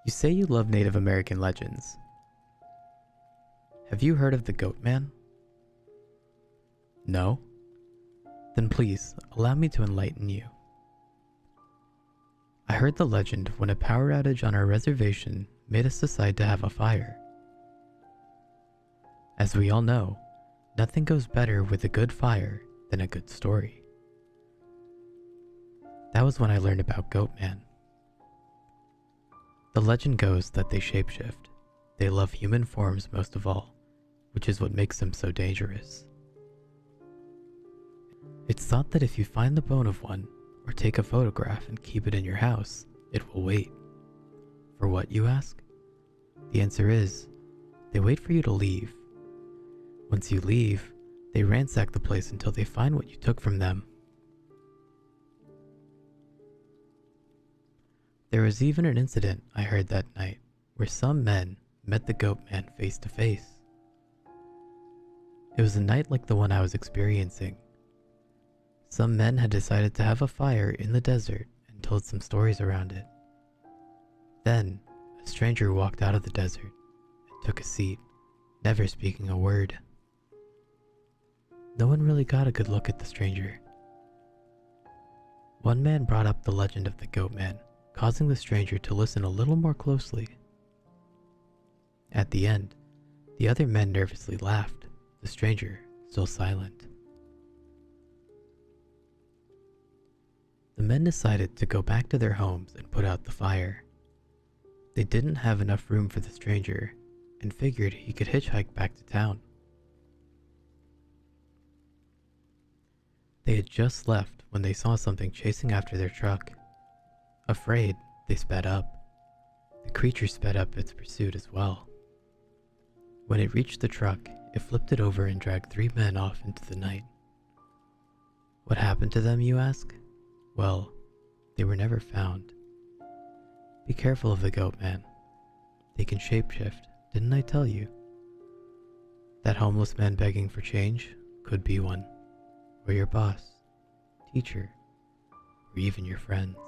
You say you love Native American legends. Have you heard of the Goatman? No? Then please, allow me to enlighten you. I heard the legend when a power outage on our reservation made us decide to have a fire. As we all know, nothing goes better with a good fire than a good story. That was when I learned about Goatman. The legend goes that they shapeshift. They love human forms most of all, which is what makes them so dangerous. It's thought that if you find the bone of one, or take a photograph and keep it in your house, it will wait. For what, you ask? The answer is, they wait for you to leave. Once you leave, they ransack the place until they find what you took from them. There was even an incident I heard that night where some men met the Goatman face to face. It was a night like the one I was experiencing. Some men had decided to have a fire in the desert and told some stories around it. Then, a stranger walked out of the desert and took a seat, never speaking a word. No one really got a good look at the stranger. One man brought up the legend of the Goatman, causing the stranger to listen a little more closely. At the end, the other men nervously laughed, the stranger still silent. The men decided to go back to their homes and put out the fire. They didn't have enough room for the stranger and figured he could hitchhike back to town. They had just left when they saw something chasing after their truck. Afraid, they sped up. The creature sped up its pursuit as well. When it reached the truck, it flipped it over and dragged 3 men off into the night. What happened to them, you ask? Well, they were never found. Be careful of the Goatman. They can shapeshift, didn't I tell you? That homeless man begging for change could be one, or your boss, teacher, or even your friends.